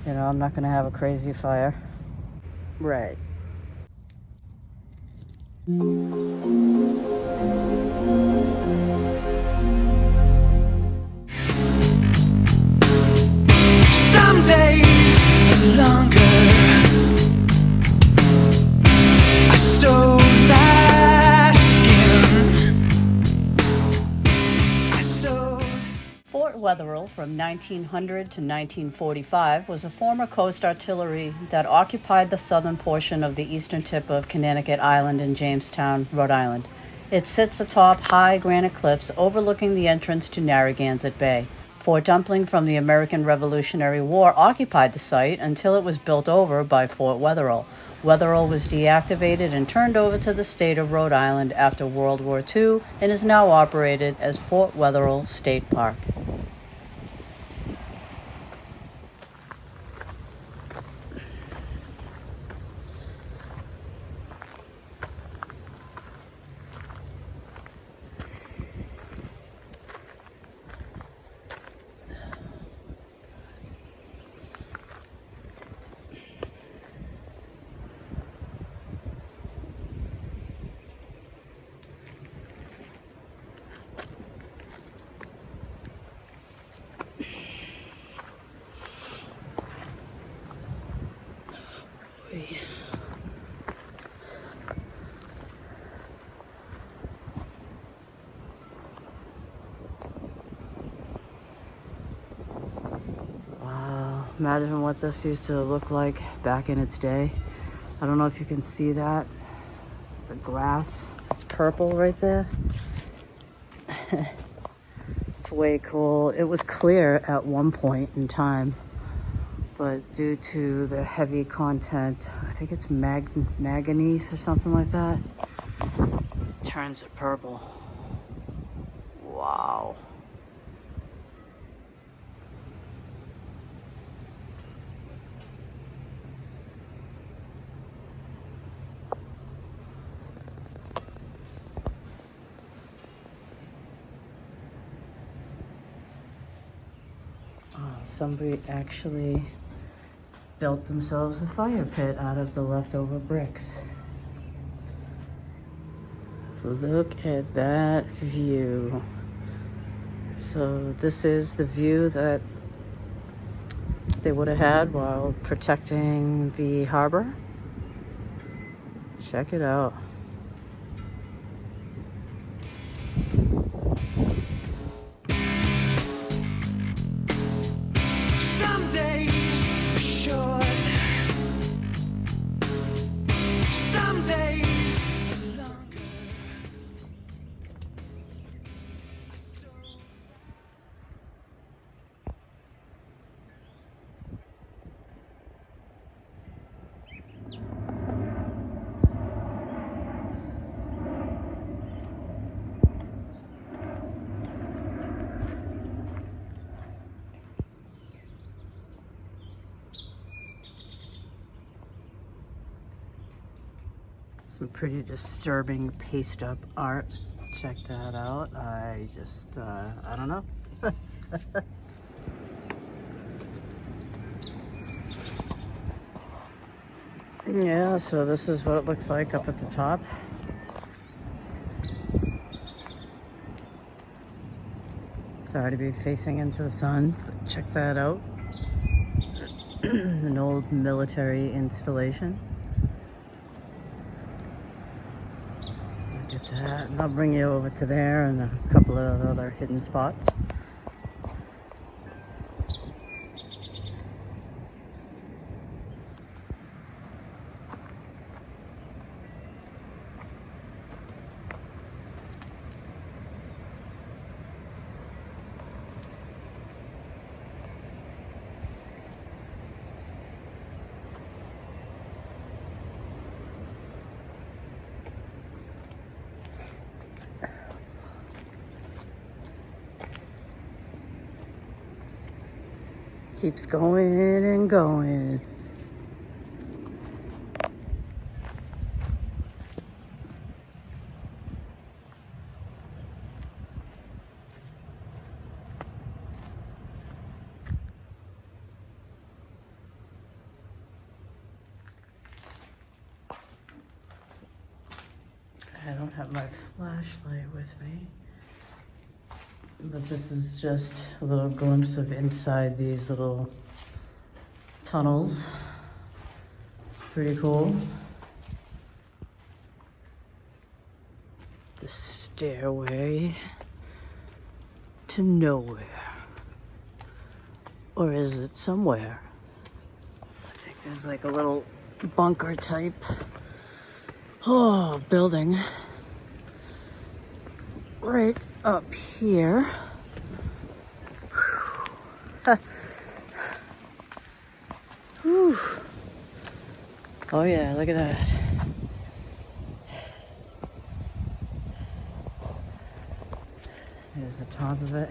You know, I'm not gonna have a crazy fire. Right. Some days are longer. I sewed my skin. I sewed. Fort Wetherill from 1900 to 1945 was a former coast artillery that occupied the southern portion of the eastern tip of Connecticut Island in Jamestown, Rhode Island. It sits atop high granite cliffs overlooking the entrance to Narragansett Bay. Fort Dumpling from the American Revolutionary War occupied the site until it was built over by Fort Wetherill. Wetherill was deactivated and turned over to the state of Rhode Island after World War II and is now operated as Fort Wetherill State Park. Wow, imagine what this used to look like back in its day. I don't know if you can see that. The grass, it's purple right there. It's way cool. It was clear at one point in time, but due to the heavy content, I think it's manganese or something like that, it turns it purple. Wow. Somebody actually built themselves a fire pit out of the leftover bricks. So look at that view. So this is the view that they would have had while protecting the harbor. Check it out. Some days are short. Some days are longer. Some pretty disturbing paste up art. Check that out. I don't know. Yeah, so this is what it looks like up at the top. Sorry to be facing into the sun, but check that out. An old military installation. Look at that. And I'll bring you over to there and a couple of other hidden spots. Keeps going and going. have my flashlight with me. But this is just a little glimpse of inside these little tunnels. Pretty cool. The stairway to nowhere. Or is it somewhere? I think there's like a little bunker type building right up here. Whew. Oh yeah, look at that. There's the top of it.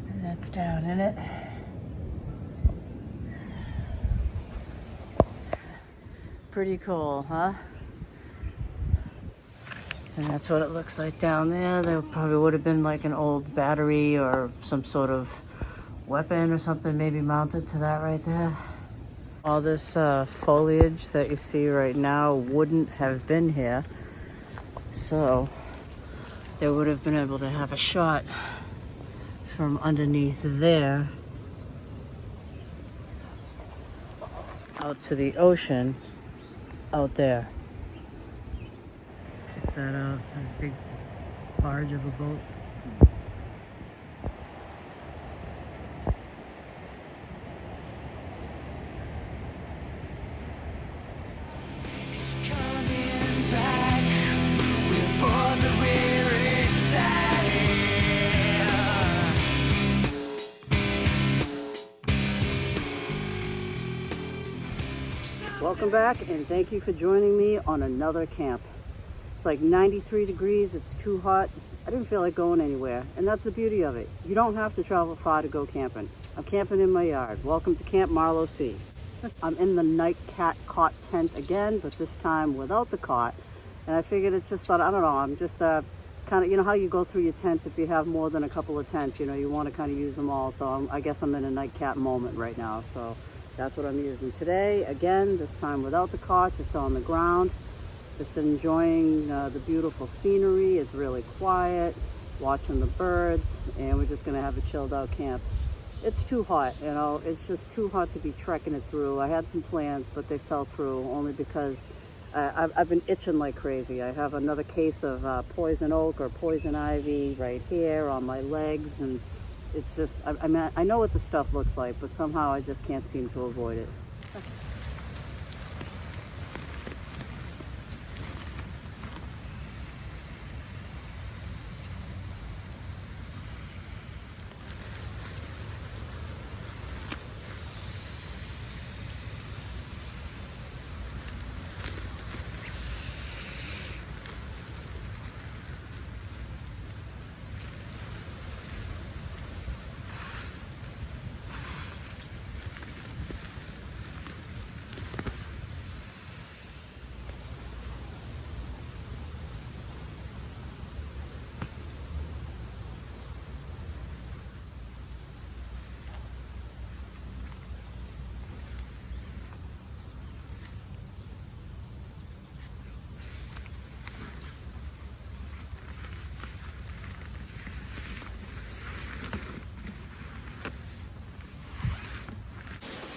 And that's down in it. Pretty cool, huh? And that's what it looks like down there. There probably would have been like an old battery or some sort of weapon or something maybe mounted to that right there. All this foliage that you see right now wouldn't have been here. So they would have been able to have a shot from underneath there out to the ocean out there. Check that out, a big barge of a boat. It's coming back. We're bored, but we're excited. Welcome back, and thank you for joining me on another camp. It's like 93 degrees, it's too hot. I didn't feel like going anywhere, and that's the beauty of it. You don't have to travel far to go camping. I'm camping in my yard. Welcome to Camp Marlo C. I'm in the night cat cot tent again, but this time without the cot. And I figured it's just, I don't know, I'm just kind of, you know how you go through your tents if you have more than a couple of tents, you know, you want to kind of use them all. So I guess I'm in a night cat moment right now. So that's what I'm using today. Again, this time without the cot, just on the ground. Just enjoying the beautiful scenery. It's really quiet, watching the birds, and we're just gonna have a chilled out camp. It's too hot, you know, it's just too hot to be trekking it through. I had some plans, but they fell through only because I've been itching like crazy. I have another case of poison oak or poison ivy right here on my legs, and it's just, I mean, I know what the stuff looks like, but somehow I just can't seem to avoid it.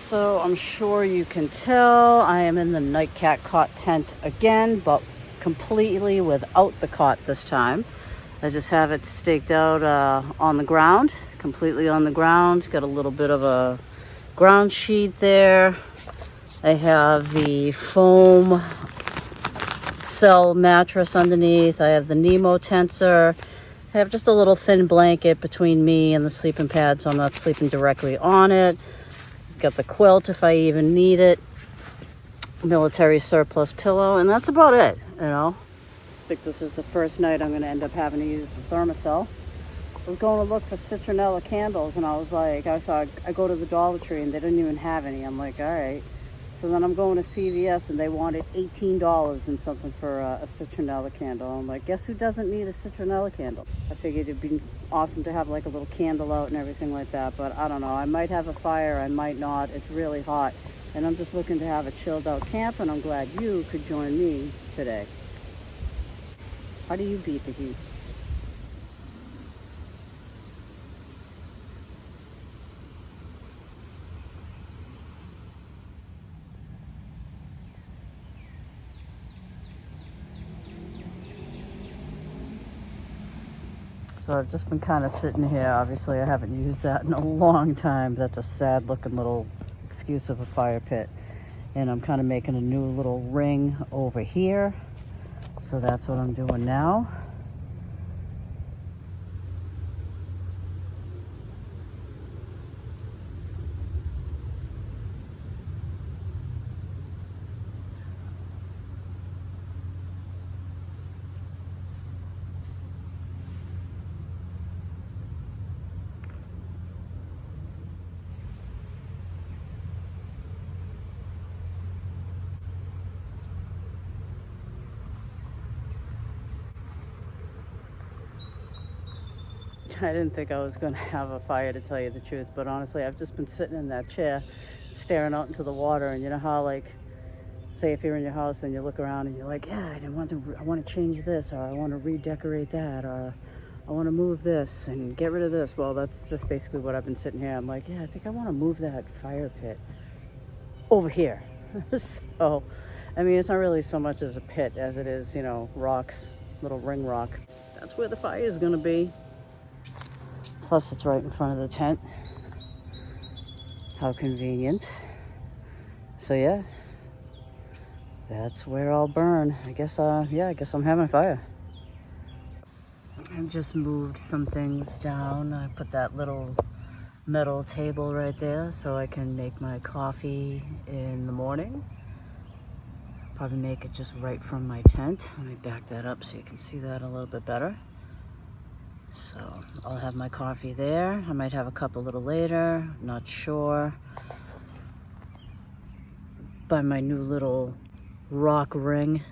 So I'm sure you can tell I am in the nightcat cot tent again, but completely without the cot this time. I just have it staked out on the ground, completely on the ground. Got a little bit of a ground sheet there. I have the foam cell mattress underneath. I have the Nemo tensor. I have just a little thin blanket between me and the sleeping pad, so I'm not sleeping directly on it. Got the quilt if I even need it. Military surplus pillow, and that's about it, you know. I think this is the first night I'm gonna end up having to use the thermocell. I was going to look for citronella candles, and I was like, I go to the Dollar Tree and they didn't even have any. I'm like, all right. So then I'm going to CVS and they wanted $18 and something for a citronella candle. I'm like, guess who doesn't need a citronella candle? I figured it'd be awesome to have like a little candle out and everything like that, but I don't know. I might have a fire, I might not. It's really hot. And I'm just looking to have a chilled out camp, and I'm glad you could join me today. How do you beat the heat? So I've just been kind of sitting here. Obviously, I haven't used that in a long time. That's a sad looking little excuse of a fire pit. And I'm kind of making a new little ring over here. So that's what I'm doing now. I didn't think I was going to have a fire, to tell you the truth, but honestly, I've just been sitting in that chair staring out into the water. And you know how, like, say if you're in your house, then you look around and you're like, yeah, I want to change this, or I want to redecorate that, or I want to move this and get rid of this. Well, that's just basically what I've been sitting here. I'm like, yeah, I think I want to move that fire pit over here. So, I mean, it's not really so much as a pit as it is, you know, rocks, little ring rock. That's where the fire is going to be. Plus, it's right in front of the tent. How convenient. So, yeah, that's where I'll burn. I guess I'm having a fire. I just moved some things down. I put that little metal table right there so I can make my coffee in the morning. Probably make it just right from my tent. Let me back that up so you can see that a little bit better. So I'll have my coffee there. I might have a cup a little later, not sure. By my new little rock ring.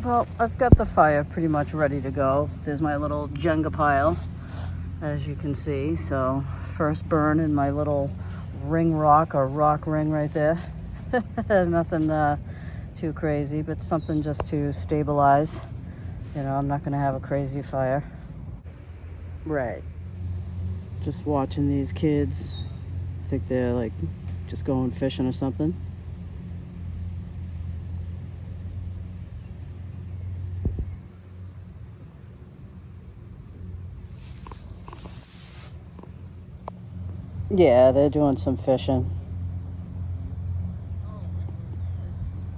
Well, I've got the fire pretty much ready to go. There's my little Jenga pile, as you can see. So first burn in my little ring rock or rock ring right there. Nothing too crazy, but something just to stabilize. You know, I'm not gonna have a crazy fire. Right. Just watching these kids. I think they're like just going fishing or something. Yeah, they're doing some fishing.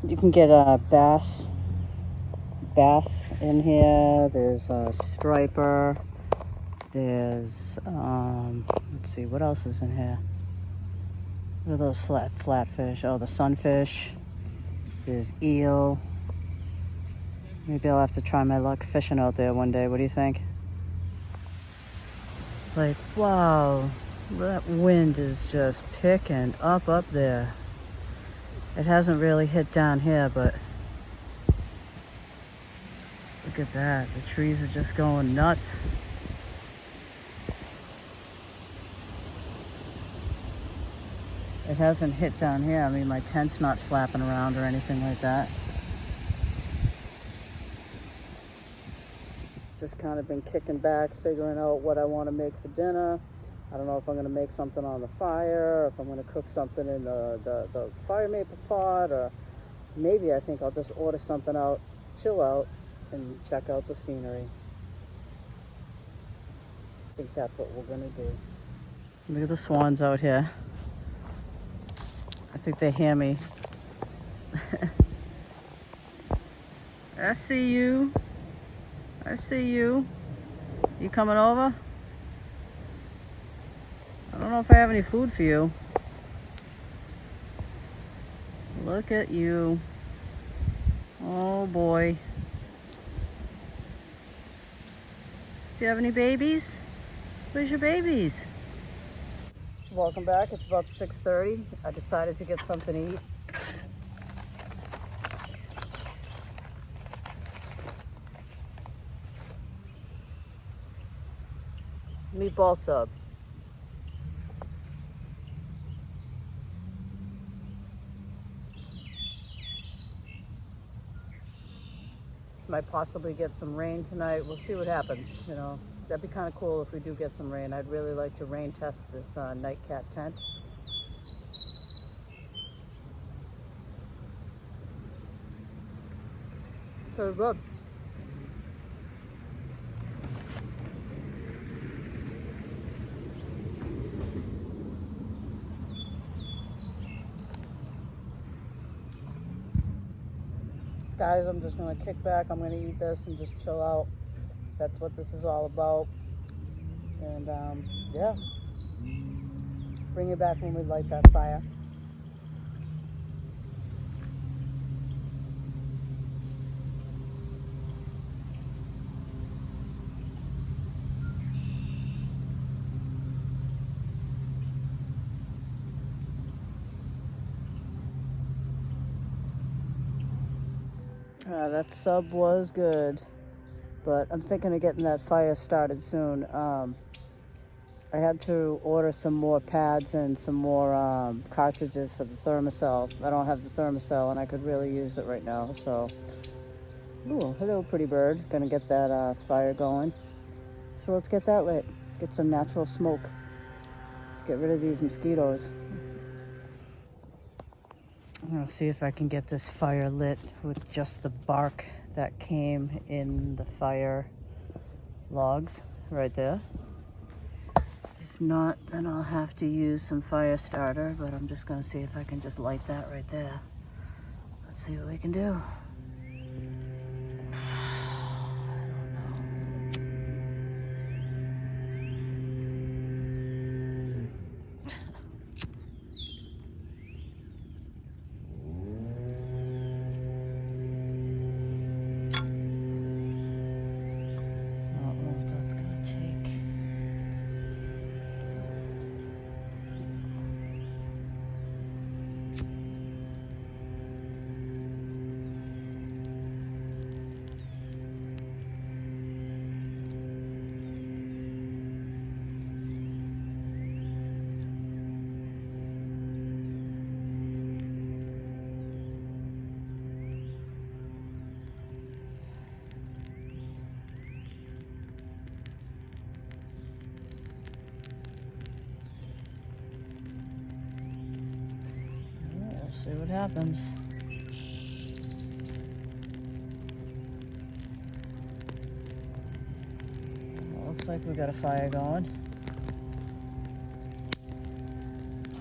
You can get a bass in here. There's a striper. There's let's see, what else is in here? What are those flatfish? Oh, the sunfish. There's eel. Maybe I'll have to try my luck fishing out there one day. What do you think? Like, wow. That wind is just picking up there. It hasn't really hit down here, but look at that. The trees are just going nuts. It hasn't hit down here. I mean, my tent's not flapping around or anything like that. Just kind of been kicking back, figuring out what I want to make for dinner. I don't know if I'm going to make something on the fire, or if I'm going to cook something in the fire maple pot, or maybe I think I'll just order something out, chill out, and check out the scenery. I think that's what we're going to do. Look at the swans out here. I think they hear me. I see you. I see you. You coming over? I don't know if I have any food for you. Look at you. Oh boy. Do you have any babies? Where's your babies? Welcome back. It's about 6:30. I decided to get something to eat. Meatball sub. Might possibly get some rain tonight. We'll see what happens. You know, that'd be kind of cool if we do get some rain. I'd really like to rain test this nightcat tent. Pretty good. Guys, I'm just gonna kick back. I'm gonna eat this and just chill out. That's what this is all about. And yeah, bring it back when we light that fire. That sub was good, but I'm thinking of getting that fire started soon. I had to order some more pads and some more cartridges for the thermocell. I don't have the thermocell and I could really use it right now. So, ooh, hello pretty bird. Gonna get that fire going. So let's get that lit. Get some natural smoke. Get rid of these mosquitoes. I'm gonna see if I can get this fire lit with just the bark that came in the fire logs right there. If not, then I'll have to use some fire starter, but I'm just gonna see if I can just light that right there. Let's see what we can do. See what happens. Well, looks like we got a fire going.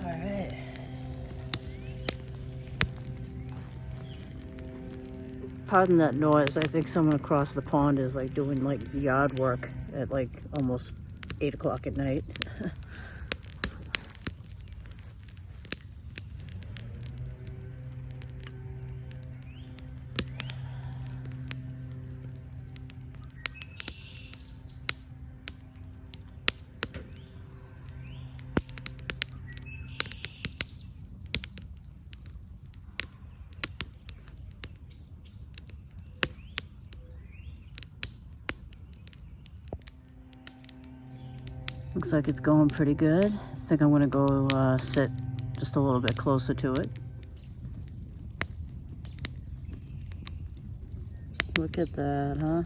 All right. Pardon that noise. I think someone across the pond is like doing like yard work at like almost 8 o'clock at night. Looks like it's going pretty good. I think I'm gonna go sit just a little bit closer to it. Look at that, huh?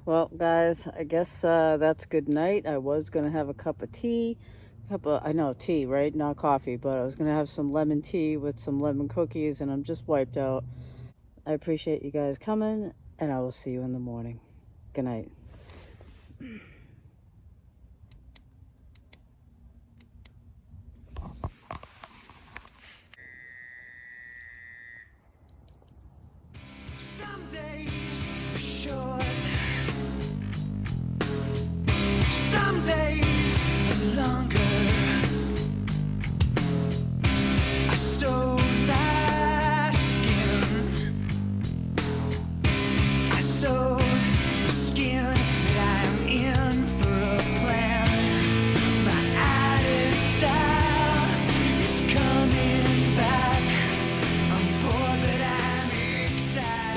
Well, guys, I guess that's good night. I was gonna have a cup of tea, I know tea, right? Not coffee, but I was gonna have some lemon tea with some lemon cookies, and I'm just wiped out. I appreciate you guys coming, and I will see you in the morning. Good night. Some days are short, some days are longer. I sewed my skin, I sewed the skin that I'm in for a plan. My added style is coming back. I'm bored, but I'm excited.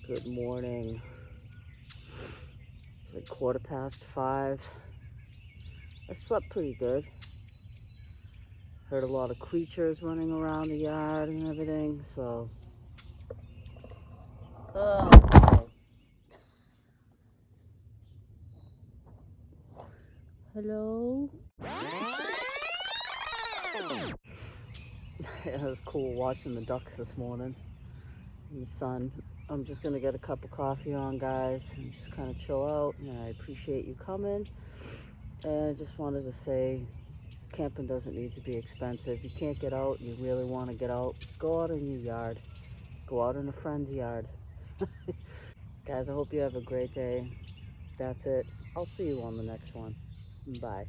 Good morning. It's like 5:15. I slept pretty good. Heard a lot of creatures running around the yard and everything, so. Oh. Hello? It was cool watching the ducks this morning in the sun. I'm just gonna get a cup of coffee on, guys, and just kind of chill out. And I appreciate you coming. And I just wanted to say, camping doesn't need to be expensive. You can't get out and you really want to get out, go out in your yard. Go out in a friend's yard. Guys, I hope you have a great day. That's it. I'll see you on the next one. Bye.